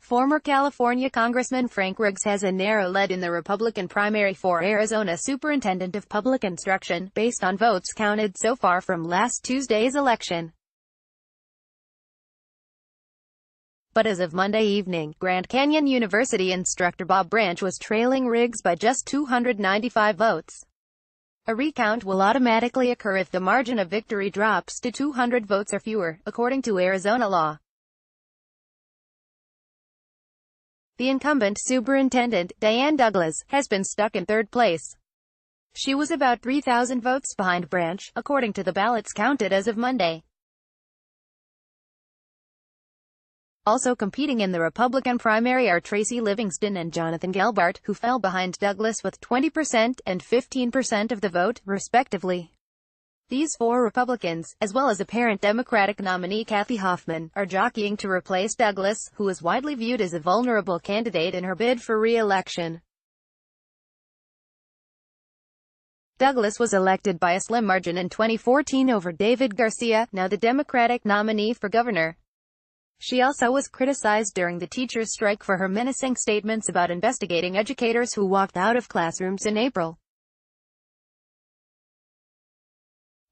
Former California Congressman Frank Riggs has a narrow lead in the Republican primary for Arizona Superintendent of Public Instruction, based on votes counted so far from last Tuesday's election. But as of Monday evening, Grand Canyon University instructor Bob Branch was trailing Riggs by just 295 votes. A recount will automatically occur if the margin of victory drops to 200 votes or fewer, according to Arizona law. The incumbent superintendent, Diane Douglas, has been stuck in third place. She was about 3,000 votes behind Branch, according to the ballots counted as of Monday. Also competing in the Republican primary are Tracy Livingston and Jonathan Gelbart, who fell behind Douglas with 20% and 15% of the vote, respectively. These four Republicans, as well as apparent Democratic nominee Kathy Hoffman, are jockeying to replace Douglas, who is widely viewed as a vulnerable candidate in her bid for re-election. Douglas was elected by a slim margin in 2014 over David Garcia, now the Democratic nominee for governor. She also was criticized during the teachers' strike for her menacing statements about investigating educators who walked out of classrooms in April.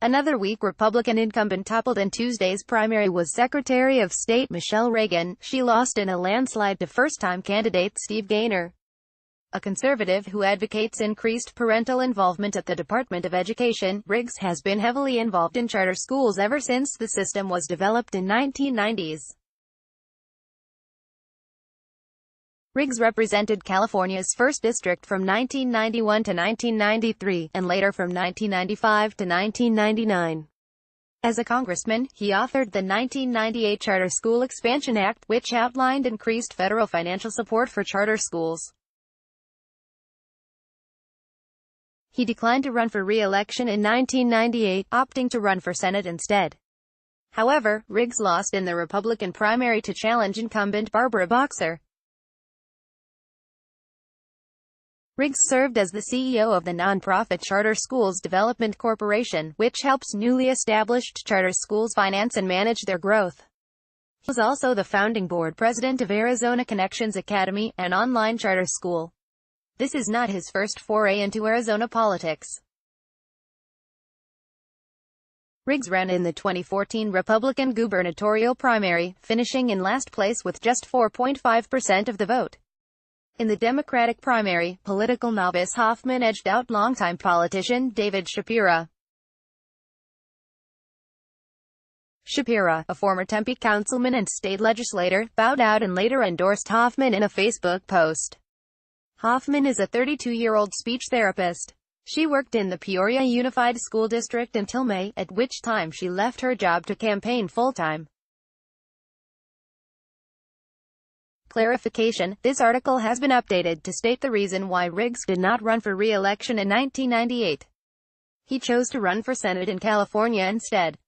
Another weak Republican incumbent toppled in Tuesday's primary was Secretary of State Michelle Reagan. She lost in a landslide to first-time candidate Steve Gaynor, a conservative who advocates increased parental involvement at the Department of Education. Riggs has been heavily involved in charter schools ever since the system was developed in 1990s. Riggs represented California's 1st District from 1991 to 1993, and later from 1995 to 1999. As a congressman, he authored the 1998 Charter School Expansion Act, which outlined increased federal financial support for charter schools. He declined to run for re-election in 1998, opting to run for Senate instead. However, Riggs lost in the Republican primary to challenge incumbent Barbara Boxer. Riggs served as the CEO of the nonprofit Charter Schools Development Corporation, which helps newly established charter schools finance and manage their growth. He was also the founding board president of Arizona Connections Academy, an online charter school. This is not his first foray into Arizona politics. Riggs ran in the 2014 Republican gubernatorial primary, finishing in last place with just 4.5% of the vote. In the Democratic primary, political novice Hoffman edged out longtime politician David Shapira. Shapira, a former Tempe councilman and state legislator, bowed out and later endorsed Hoffman in a Facebook post. Hoffman is a 32-year-old speech therapist. She worked in the Peoria Unified School District until May, at which time she left her job to campaign full-time. Clarification: this article has been updated to state the reason why Riggs did not run for re-election in 1998. He chose to run for Senate in California instead.